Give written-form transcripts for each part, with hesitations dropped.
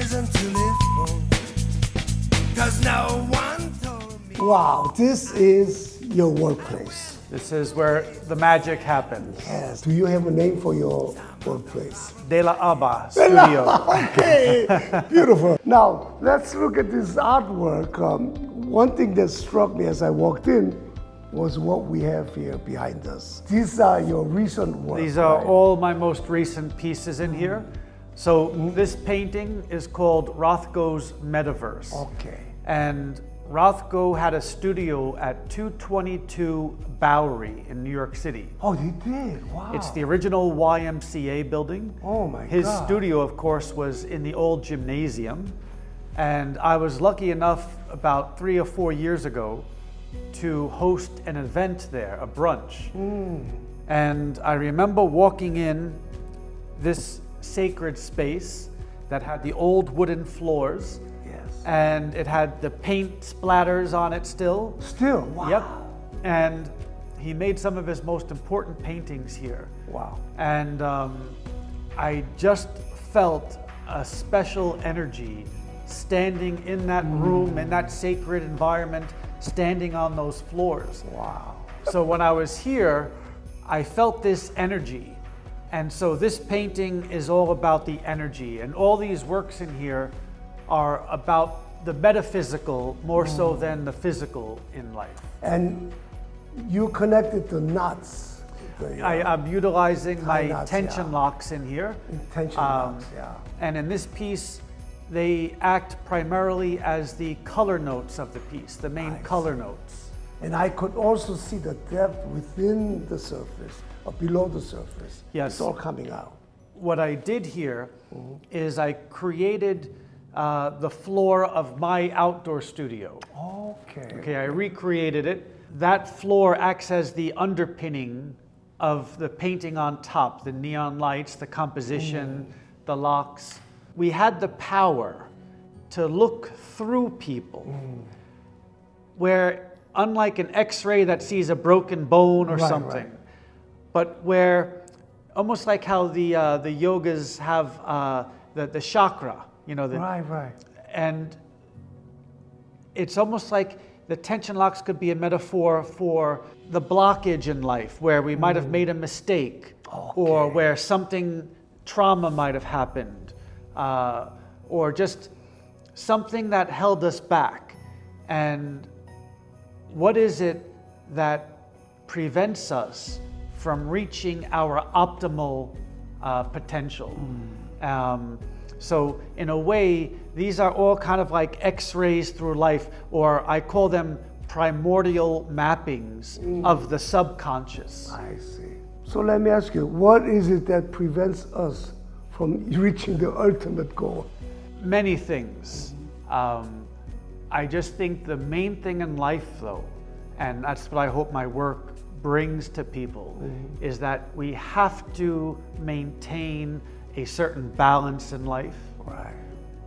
reason to live for. 'Cause no one told me. Wow, this is your workplace. This is where the magic happens. Yes. Do you have a name for your workplace? De la Haba Studio. Okay, beautiful. Now, let's look at this artwork. One thing that struck me as I walked in was what we have here behind us. These are your recent work. These are right? all my most recent pieces in here. So this painting is called Rothko's Metaverse. Okay. And Rothko had a studio at 222 Bowery in New York City. Oh, they did? Wow. It's the original YMCA building. Oh my His God. studio, of course, was in the old gymnasium. And I was lucky enough about 3 or 4 years ago to host an event there, a brunch. And I remember walking in this sacred space that had the old wooden floors. Yes. And it had the paint splatters on it still. Still? Wow. Yep. And he made some of his most important paintings here. Wow. And I just felt a special energy standing in that room, in that sacred environment, standing on those floors. Wow. So when I was here, I felt this energy. And so this painting is all about the energy. And all these works in here are about the metaphysical more so than the physical in life. And you connected the knots. I'm utilizing my knots, tension yeah. locks in here. Tension knots, yeah. And in this piece, they act primarily as the color notes of the piece, the main color notes. And I could also see the depth within the surface, or below the surface. Yes. It's all coming out. What I did here is I created the floor of my outdoor studio. Okay. Okay, I recreated it. That floor acts as the underpinning of the painting on top, the neon lights, the composition, the locks. We had the power to look through people, where unlike an X-ray that sees a broken bone or Right, something, right. but where almost like how the yogas have the chakra, you know, Right. and it's almost like the tension locks could be a metaphor for the blockage in life, where we might have made a mistake, or where something trauma might have happened, or just something that held us back. And what is it that prevents us from reaching our optimal potential? So in a way, these are all kind of like X-rays through life, or I call them primordial mappings of the subconscious. I see. So let me ask you, what is it that prevents us from reaching the ultimate goal? Many things. I just think the main thing in life, though, and that's what I hope my work brings to people, is that we have to maintain a certain balance in life, Right.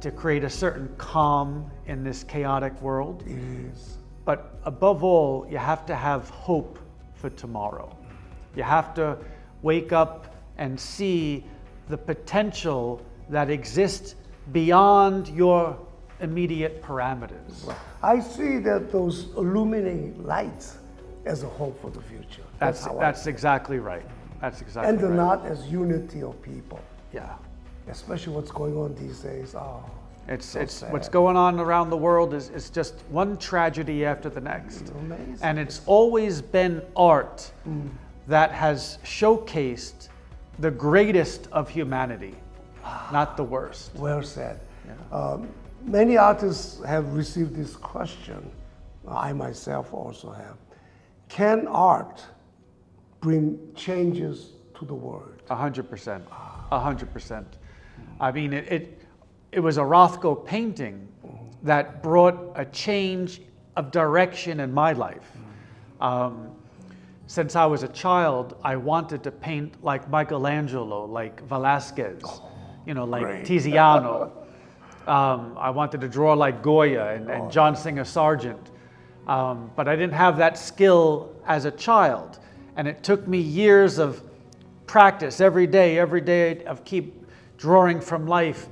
to create a certain calm in this chaotic world. It is. But above all, you have to have hope for tomorrow. You have to wake up and see the potential that exists beyond your immediate parameters. I see that those illuminating lights as a hope for the future. That's exactly right. That's exactly And the right. knot as unity of people, Yeah. especially what's going on these days. Oh, It's sad. what's going on around the world is just one tragedy after the next. Amazing. And it's always been art that has showcased the greatest of humanity, not the worst. Well said. Many artists have received this question. I myself also have. Can art bring changes to the world? 100%. 100%. I mean, it was a Rothko painting that brought a change of direction in my life. Since I was a child, I wanted to paint like Michelangelo, like Velasquez, like great. Tiziano. I wanted to draw like Goya and John Singer Sargent. But I didn't have that skill as a child. And it took me years of practice every day of keep drawing from life.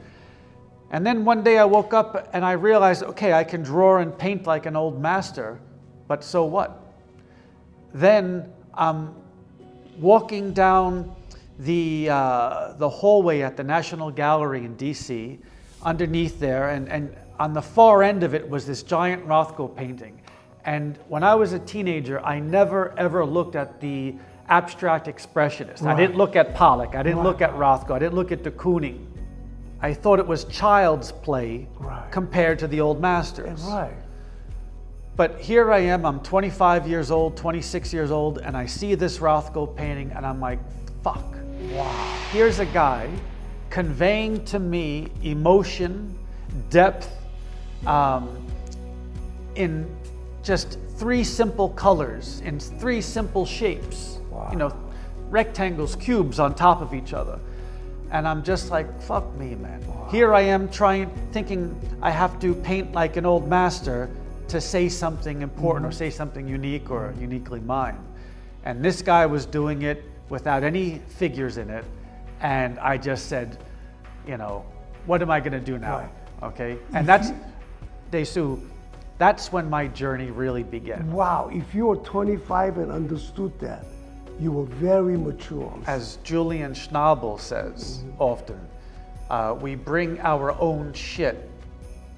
And then one day I woke up and I realized, okay, I can draw and paint like an old master, but so what? Then I'm walking down the hallway at the National Gallery in DC, underneath there, and on the far end of it was this giant Rothko painting. And when I was a teenager, I never ever looked at the abstract expressionist. Right. I didn't look at Pollock, I didn't Right. look at Rothko, I didn't look at de Kooning. I thought it was child's play Right. compared to the old masters. Right. But here I am, I'm 25 years old, 26 years old, and I see this Rothko painting and I'm like, fuck. Wow. Here's a guy conveying to me emotion, depth, in just 3 simple colors, in 3 simple shapes. Wow. You know, rectangles, cubes on top of each other. And I'm just like, fuck me, man. Wow. Here I am thinking I have to paint like an old master to say something important or say something unique or uniquely mine. And this guy was doing it without any figures in it. And I just said, you know, what am I gonna do now? Right. Okay, and that's, Daesoo, that's when my journey really began. Wow, if you were 25 and understood that, you were very mature. As Julian Schnabel says often, we bring our own shit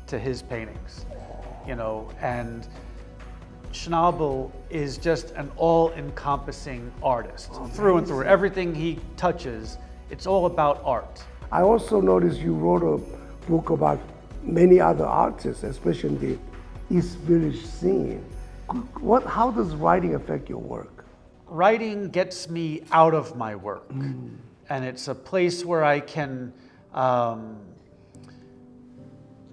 to his paintings, you know, and Schnabel is just an all-encompassing artist, through and through. Everything he touches, it's all about art. I also noticed you wrote a book about many other artists, especially in the East Village scene. How does writing affect your work? Writing gets me out of my work, and it's a place where I can,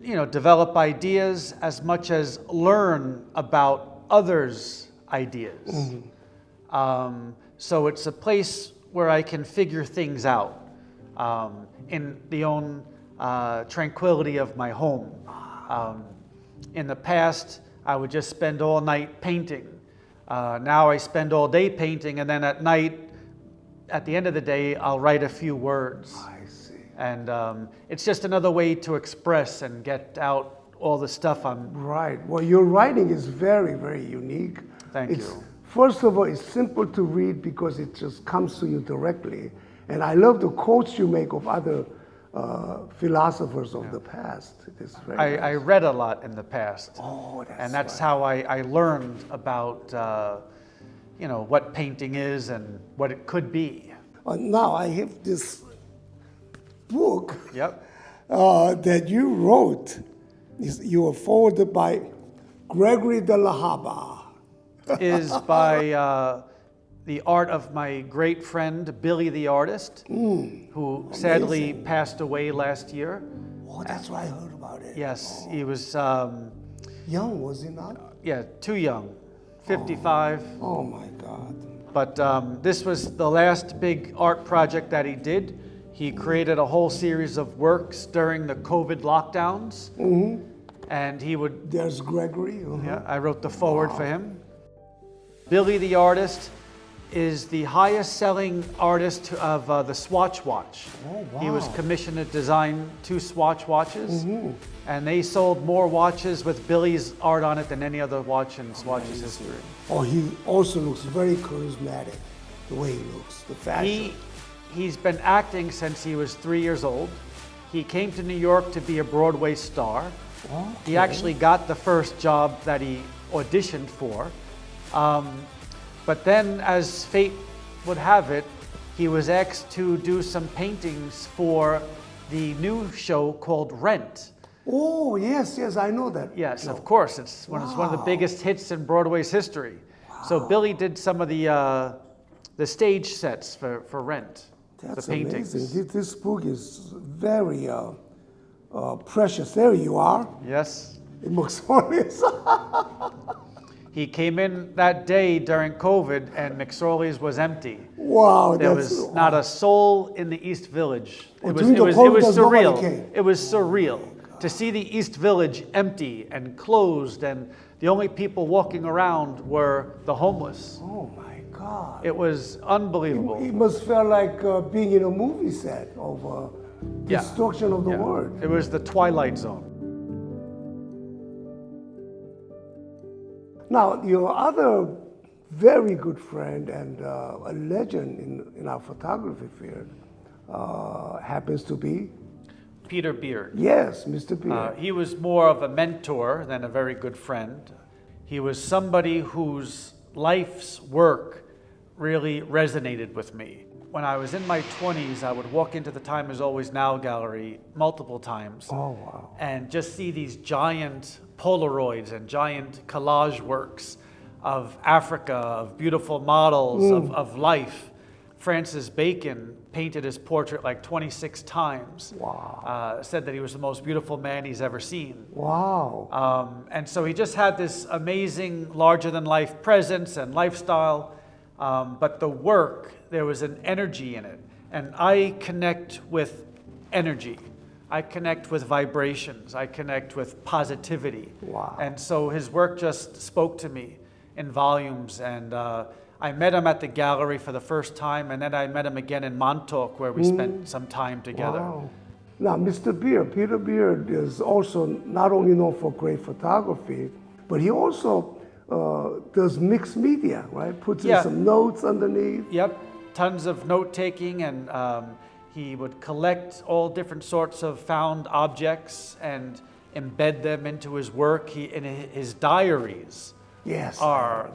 you know, develop ideas as much as learn about others' ideas. So it's a place where I can figure things out in the own tranquility of my home. In the past, I would just spend all night painting. Now I spend all day painting, and then at night, at the end of the day, I'll write a few words. I see. And it's just another way to express and get out all the stuff I'm... Right. Well, your writing is very, very unique. Thank you. First of all, it's simple to read because it just comes to you directly. And I love the quotes you make of other philosophers of the past. It's very I nice. read a lot in the past. Oh, that's And that's right. how I learned about, you know, what painting is and what it could be. Now I have this book Yep. that you wrote. You were forwarded by Gregory de la Haba. Is by the art of my great friend, Billy the artist, who sadly passed away last year. Oh, that's why I heard about it. Yes, he was, Young, was he not? yeah, too young, 55. Oh my God. But this was the last big art project that he did. He created a whole series of works during the COVID lockdowns. And he would, There's Gregory. yeah, I wrote the forward for him. Billy the artist is the highest selling artist of the Swatch watch. Oh, wow. He was commissioned to design 2 Swatch watches, and they sold more watches with Billy's art on it than any other watch in Swatch's history. Oh, he also looks very charismatic, the way he looks, the fashion. He's been acting since he was 3 years old. He came to New York to be a Broadway star. He actually got the first job that he auditioned for. But then, as fate would have it, he was asked to do some paintings for the new show called Rent. Oh, yes, yes, I know that. Yes, of course, it's one of the biggest hits in Broadway's history. So Billy did some of the stage sets for Rent, That's the paintings. amazing. This book is very precious. There you are. Yes. It looks funny. He came in that day during COVID, and McSorley's was empty. Wow, There that's was not a soul in the East Village. Oh, It was, during it the was, COVID, it was nobody surreal. came. It was surreal to see the East Village empty and closed, and the only people walking around were the homeless. Oh my God. It was unbelievable. It must feel like being in a movie set of Yeah. destruction of the Yeah. world. It was the Twilight Zone. Now, your other very good friend and a legend in our photography field happens to be, Peter Beard. yes, Mr. Beard. He was more of a mentor than a very good friend. He was somebody whose life's work really resonated with me. When I was in my 20s, I would walk into the Time Is Always Now gallery multiple times. Oh, wow. And just see these giant Polaroids and giant collage works of Africa, of beautiful models, of life. Francis Bacon painted his portrait like 26 times. Wow. Said that he was the most beautiful man he's ever seen. Wow. And so he just had this amazing, larger-than-life presence and lifestyle. But the work, there was an energy in it. And I connect with energy. I connect with vibrations. I connect with positivity. Wow. And so his work just spoke to me in volumes. And I met him at the gallery for the first time, and then I met him again in Montauk, where we spent some time together. Wow. Now, Mr. Beard, Peter Beard is also not only known for great photography, but he also does mixed media, right? Puts in some notes underneath. Yep, tons of note-taking, and he would collect all different sorts of found objects and embed them into his work. In his diaries Yes. are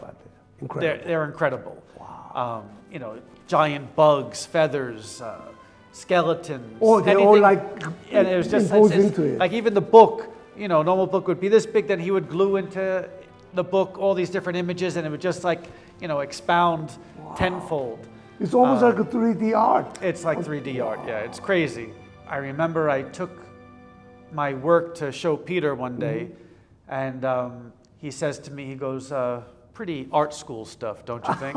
incredible. they're incredible. Wow. You know, giant bugs, feathers, skeletons. Oh, they're all like and it was just imposed into it. like even the book. You know, a normal book would be this big. Then he would glue into the book all these different images, and it would just like expound tenfold. It's almost like a 3D art. It's like 3D art, yeah, it's crazy. I remember I took my work to show Peter one day, and he says to me, he goes, pretty art school stuff, don't you think?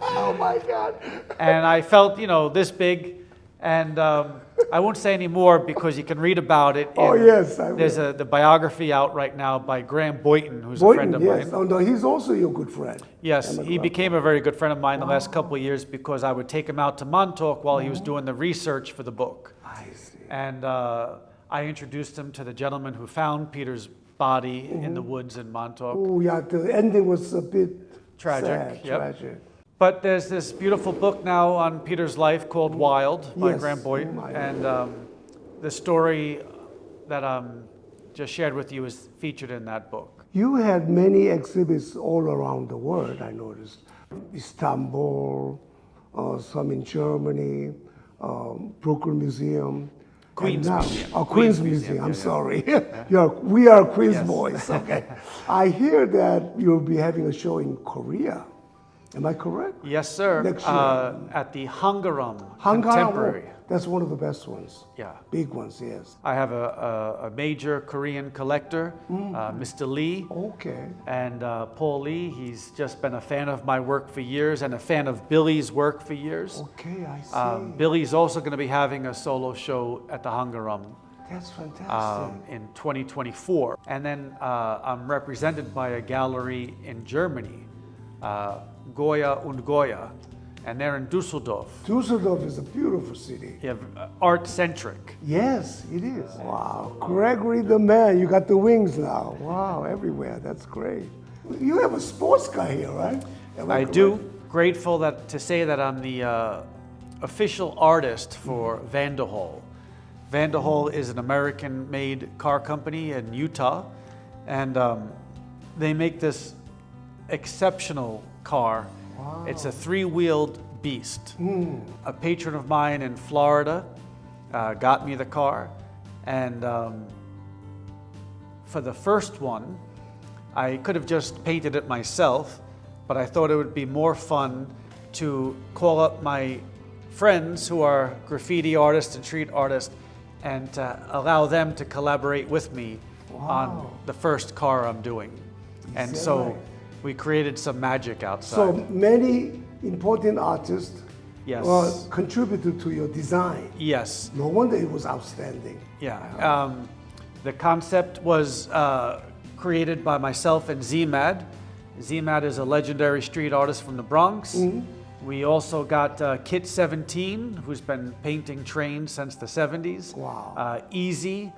Oh my God. And I felt, this big, and I won't say any more because you can read about it. Oh, yes, I will. There's the biography out right now by Graham Boyton, who's a Boyton, friend of yes. mine. Oh, no, he's also your good friend. Yes, he became a very good friend of mine the last couple of years because I would take him out to Montauk while he was doing the research for the book. I see. And I introduced him to the gentleman who found Peter's body in the woods in Montauk. Oh, yeah, the ending was a bit Tragic, sad, yep. tragic. But there's this beautiful book now on Peter's life called Wild by Yes. Graham Boyton. And the story that just shared with you is featured in that book. You had many exhibits all around the world, I noticed. Istanbul, some in Germany, Brooklyn Museum. Queen's and now, Museum. Oh, Queen's Queen's Museum, Museum, I'm yeah, sorry. We are Queens Yes. boys, okay. I hear that you'll be having a show in Korea. Am I correct? Yes, sir. Next year. At the Hangaram Hangaram, Contemporary. that's one of the best ones. Yeah. Big ones, yes. I have a major Korean collector, Mr. Lee. Okay. And Paul Lee, he's just been a fan of my work for years and a fan of Billy's work for years. Okay, I see. Billy's also going to be having a solo show at the Hangaram That's fantastic. in 2024. And then I'm represented by a gallery in Germany, Goya und Goya, and they're in Düsseldorf. Dusseldorf is a beautiful city. You have art-centric. Yes, it is. Wow. Gregory the man, you got the wings now. Wow, everywhere. That's great. You have a sports car here, right? Am I correct? do. Grateful to say that I'm the official artist for Vanderhall. Vanderhall is an American-made car company in Utah, and they make this exceptional car. Wow. It's a three-wheeled beast. A patron of mine in Florida got me the car, and for the first one, I could have just painted it myself, but I thought it would be more fun to call up my friends who are graffiti artists and street artists and to allow them to collaborate with me on the first car I'm doing. And so right? we created some magic outside. So many important artists Yes. contributed to your design. Yes. No wonder it was outstanding. Yeah. The concept was created by myself and Z-Mad. Z-Mad is a legendary street artist from the Bronx. We also got Kit 17, who's been painting trains since the 70s. Wow. Easy,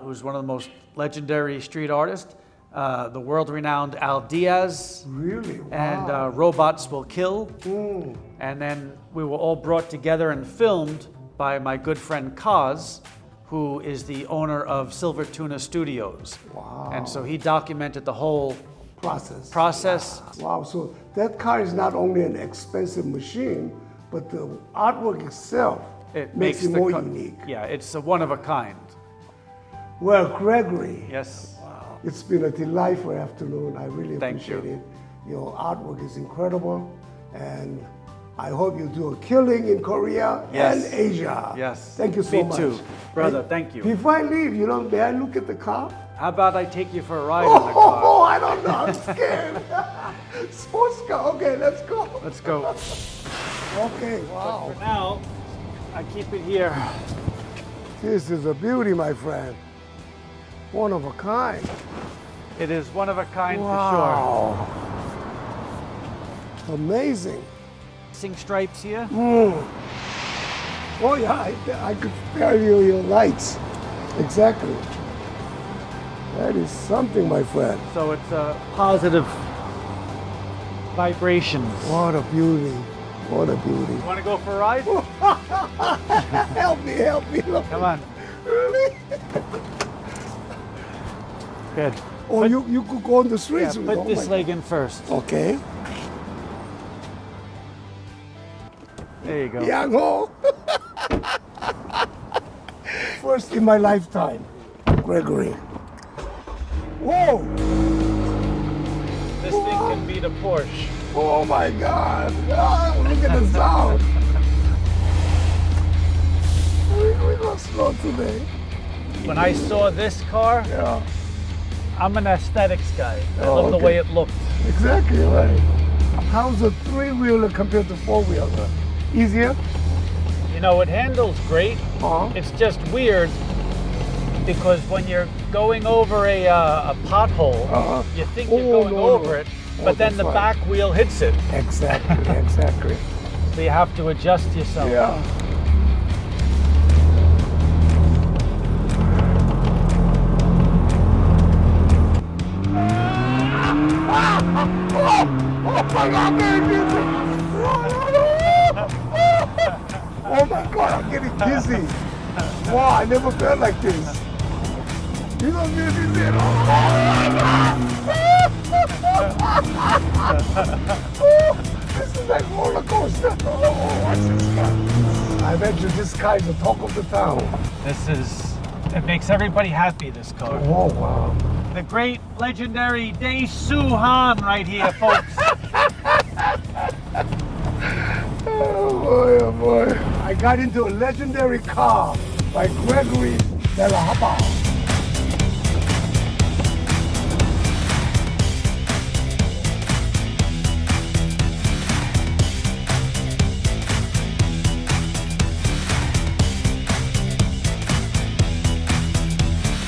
who's one of the most legendary street artists. The world-renowned Al Diaz. Really? Wow. And Robots Will Kill. And then we were all brought together and filmed by my good friend Kaz, who is the owner of Silver Tuna Studios. Wow. And so he documented the whole process. Wow, so that car is not only an expensive machine, but the artwork itself makes it the more co- unique. Yeah, it's a one of a kind. Well, Gregory, Yes. it's been a delightful afternoon. I really Thank you. appreciate it. Your artwork is incredible, and I hope you do a killing in Korea Yes. and Asia. Yes. Thank you so Me much. too. Brother, And thank you. Before I leave, may I look at the car? How about I take you for a ride in the car? Oh, I don't know. I'm scared. Sports car. Okay, let's go. Let's go. Okay, wow. For now, I keep it here. This is a beauty, my friend. One of a kind. It is one of a kind Wow. Amazing. for sure. Sing stripes here. Oh yeah, I could spare you your lights. Exactly. That is something, my friend. So it's positive vibrations. What a beauty. What a beauty. Want to go for a ride? Help me. Look. Come on. Really? Good. Oh, you could go on the Yeah, streets. put Oh this my- leg in first. Okay. There you go. Yang ho. First in my lifetime, Gregory. Whoa! This thing can beat a Porsche. Oh my God! Ah, look at the sound. We go slow today. When I saw this car, Yeah, I'm an aesthetics guy. I Oh, love the okay. way it looked. exactly right. How's a three-wheeler compared to four-wheeler? Easier? You know, it handles great. Uh-huh. It's just weird because when you're going over a pothole, Uh-huh. you think you're Oh, going no, over no. it, Oh, but then that's the right. back wheel hits it. Exactly. So you have to adjust yourself. Yeah. Oh my God, baby! Oh my God, I'm getting dizzy. Wow, I never felt like this. You know, this is it. Oh my God! This is like roller coaster. Oh, watch this guy. I bet you this guy is the talk of the town. It makes everybody happy, this car. Oh, wow. The great legendary Daesoo Hahn right here, folks. Oh boy. I got into a legendary car by Gregory Haba.